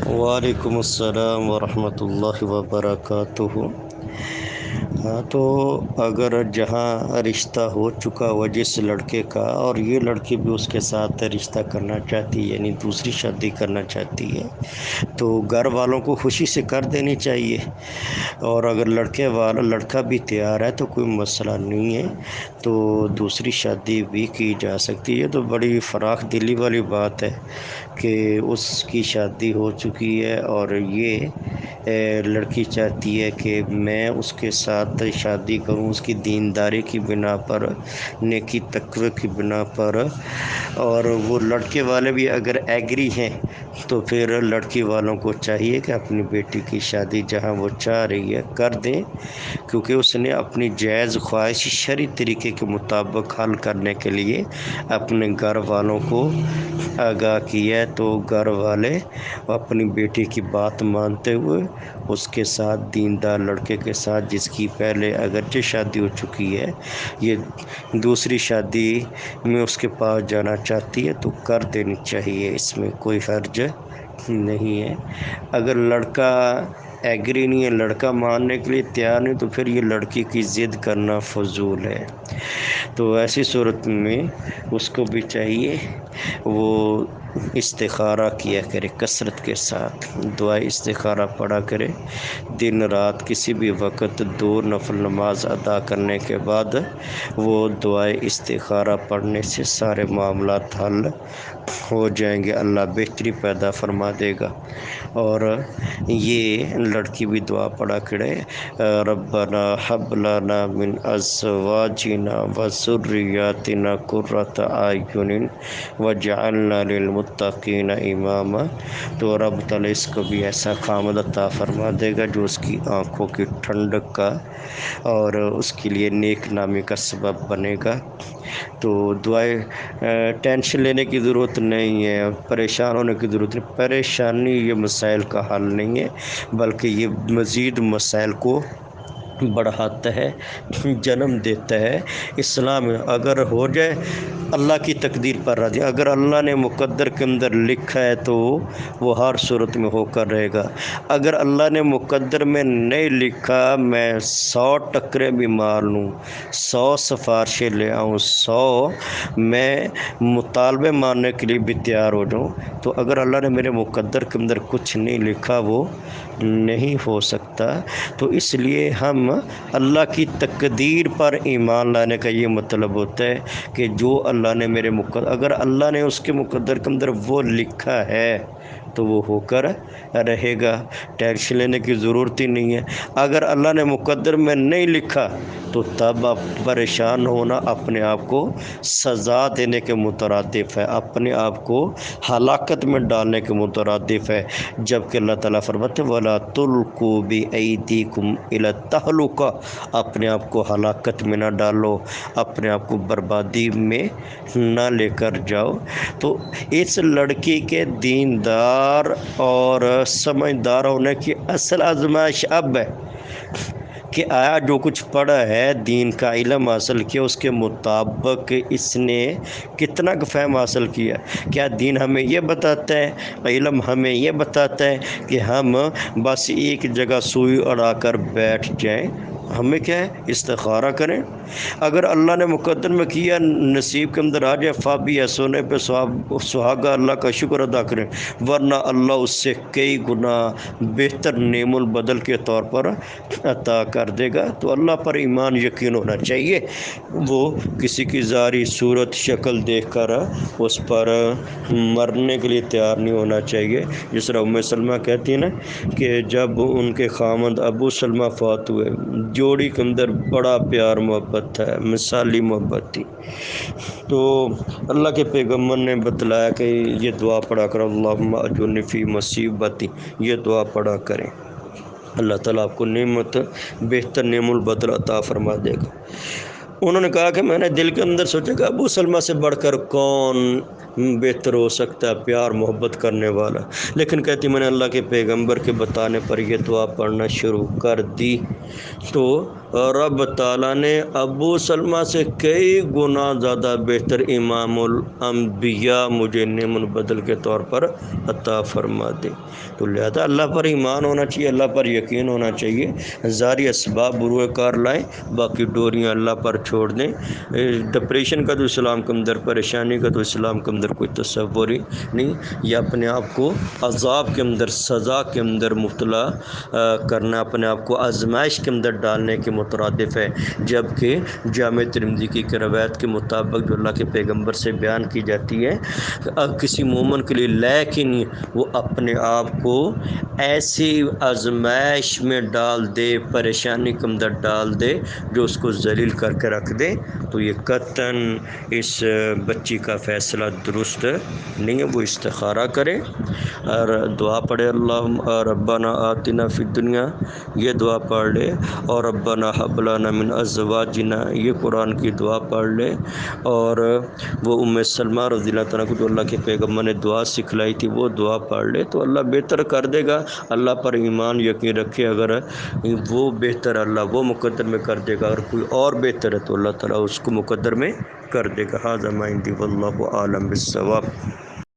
وعلیکم السلام ورحمۃ اللہ وبرکاتہ۔ ہاں تو اگر جہاں رشتہ ہو چکا ہوا جس لڑکے کا اور یہ لڑکی بھی اس کے ساتھ رشتہ کرنا چاہتی ہے، یعنی دوسری شادی کرنا چاہتی ہے، تو گھر والوں کو خوشی سے کر دینی چاہیے۔ اور اگر لڑکا بھی تیار ہے تو کوئی مسئلہ نہیں ہے، تو دوسری شادی بھی کی جا سکتی ہے۔ تو بڑی فراخ دلی والی بات ہے کہ اس کی شادی ہو چکی ہے اور یہ لڑکی چاہتی ہے کہ میں اس کے ساتھ شادی کروں، اس کی دینداری کی بنا پر، نیکی تقوی کی بنا پر، اور وہ لڑکے والے بھی اگر ایگری ہیں تو پھر لڑکی والوں کو چاہیے کہ اپنی بیٹی کی شادی جہاں وہ چاہ رہی ہے کر دیں، کیونکہ اس نے اپنی جائز خواہش شرعی طریقے کے مطابق حل کرنے کے لیے اپنے گھر والوں کو آگاہ کیا ہے۔ تو گھر والے اپنی بیٹی کی بات مانتے ہوئے اس کے ساتھ دیندار لڑکے کے ساتھ، جس کی پہلے اگرچہ شادی ہو چکی ہے، یہ دوسری شادی میں اس کے پاس جانا چاہتی ہے تو کر دینی چاہیے، اس میں کوئی حرج نہیں ہے۔ اگر لڑکا ایگری نہیں ہے، لڑکا ماننے کے لیے تیار نہیں، تو پھر یہ لڑکی کی ضد کرنا فضول ہے۔ تو ایسی صورت میں اس کو بھی چاہیے وہ استخارہ کیا کرے، کثرت کے ساتھ دعائے استخارہ پڑھا کرے، دن رات کسی بھی وقت 2 نفل نماز ادا کرنے کے بعد وہ دعائے استخارہ پڑھنے سے سارے معاملات حل ہو جائیں گے، اللہ بہتری پیدا فرما دے گا۔ اور یہ لڑکی بھی دعا پڑھا کرے، ربنا حب لنا من ازواجنا وذریاتنا قرۃ اعین وجعلنا للمتقین اماما۔ تو رب تعالیٰ اس کو بھی ایسا خامد عطا فرما دے گا جو اس کی آنکھوں کی ٹھنڈک کا اور اس کے لیے نیک نامی کا سبب بنے گا۔ تو دعائیں ٹینشن لینے کی ضرورت نہیں ہے، پریشان ہونے کی ضرورت نہیں۔ پریشانی یہ مسائل کا حل نہیں ہے، بلکہ یہ مزید مسائل کو بڑھاتا ہے، جنم دیتا ہے۔ اسلام اگر ہو جائے اللہ کی تقدیر پر راضی، اگر اللہ نے مقدر کے اندر لکھا ہے تو وہ ہر صورت میں ہو کر رہے گا۔ اگر اللہ نے مقدر میں نہیں لکھا، میں 100 ٹکریں بھی مار لوں، 100 سفارشیں لے آؤں، 100 میں مطالبے ماننے کے لیے بھی تیار ہو جاؤں، تو اگر اللہ نے میرے مقدر کے اندر کچھ نہیں لکھا وہ نہیں ہو سکتا۔ تو اس لیے ہم اللہ کی تقدیر پر ایمان لانے کا یہ مطلب ہوتا ہے کہ جو اللہ نے اگر اللہ نے اس کے مقدر کے اندر وہ لکھا ہے تو وہ ہو کر رہے گا، ٹینشن لینے کی ضرورت ہی نہیں ہے۔ اگر اللہ نے مقدر میں نہیں لکھا تو تب آپ پریشان ہونا اپنے آپ کو سزا دینے کے مترادف ہے، اپنے آپ کو ہلاکت میں ڈالنے کے مترادف ہے، جبکہ اللہ تعالیٰ فرماتے ہیں وَلَا تُلْقُوا بِأَيْدِيكُمْ إِلَى التَّهْلُكَةِ، اپنے آپ کو ہلاکت میں نہ ڈالو، اپنے آپ کو بربادی میں نہ لے کر جاؤ۔ تو اس لڑکی کے دیندار اور سمجھدار ہونے کی اصل آزمائش اب ہے کہ آیا جو کچھ پڑھا ہے، دین کا علم حاصل کیا، اس کے مطابق اس نے کتنا فہم حاصل کیا۔ کیا دین ہمیں یہ بتاتا ہے، علم ہمیں یہ بتاتا ہے کہ ہم بس ایک جگہ سوئی اڑا کر بیٹھ جائیں؟ ہمیں کیا ہے، استخارہ کریں۔ اگر اللہ نے مقدر میں کیا، نصیب کے اندر آ جائے فابی ہے، سونے پہ سہاگا، اللہ کا شکر ادا کریں، ورنہ اللہ اس سے کئی گنا بہتر نعم البدل کے طور پر عطا کر دے گا۔ تو اللہ پر ایمان یقین ہونا چاہیے، وہ کسی کی ظاہری صورت شکل دیکھ کر اس پر مرنے کے لیے تیار نہیں ہونا چاہیے۔ جس طرح ام سلمہ کہتی ہیں نا کہ جب ان کے خامند ابو سلمہ فوت ہوئے، جوڑی کے اندر بڑا پیار محبت تھا، مثالی محبت تھی، تو اللہ کے پیغمبر نے بتلایا کہ یہ دعا پڑھا کر اللہم اجرنی فی مصیبتی، یہ دعا پڑھا کریں، اللہ تعالیٰ آپ کو بہتر نعم البدل عطا فرما دے گا۔ انہوں نے کہا کہ میں نے دل کے اندر سوچا کہ ابو سلمہ سے بڑھ کر کون بہتر ہو سکتا ہے پیار محبت کرنے والا، لیکن کہتی میں نے اللہ کے پیغمبر کے بتانے پر یہ دعا پڑھنا شروع کر دی تو رب تعالیٰ نے ابو سلمہ سے کئی گنا زیادہ بہتر امام الانبیاء مجھے نعم البدل کے طور پر عطا فرما دی۔ تو لہذا اللہ پر ایمان ہونا چاہیے، اللہ پر یقین ہونا چاہیے، ظاہری اسباب بروئے کار لائیں، باقی ڈوریاں اللہ پر چھوڑ دیں۔ ڈپریشن کا تو اسلام کے اندر، پریشانی کا تو اسلام کے اندر کوئی تصور ہی نہیں، یہ اپنے آپ کو عذاب کے اندر، سزا کے اندر مبتلا کرنا، اپنے آپ کو آزمائش کے اندر ڈالنے کے مترادف ہے، جبکہ جامع ترمذی کی روایت کے مطابق جو اللہ کے پیغمبر سے بیان کی جاتی ہے، کسی مومن کے لیے لیکن وہ اپنے آپ کو ایسی آزمائش میں ڈال دے، پریشانی کے اندر ڈال دے جو اس کو ذلیل کر کے رکھ دے، تو یہ قطعاً اس بچی کا فیصلہ درست نہیں ہے، وہ استخارہ کرے اور دعا پڑھے، اللہم ربنا آتنا فی الدنیا، یہ دعا پڑھ لے، اور ربنا ھب لنا من ازواجنا، یہ قرآن کی دعا پڑھ لے، اور وہ ام سلمہ رضی اللہ تعالیٰ کو جو اللہ کے پیغمبر نے دعا سکھلائی تھی وہ دعا پڑھ لے تو اللہ بہتر کر دے گا۔ اللہ پر ایمان یقین رکھے، اگر وہ بہتر اللہ وہ مقدر میں کر دے گا، اگر کوئی اور بہتر ہے تو اللہ تعالیٰ اس کو مقدر میں کر دے گا۔ ھذا ما عندی واللہ اعلم بالصواب۔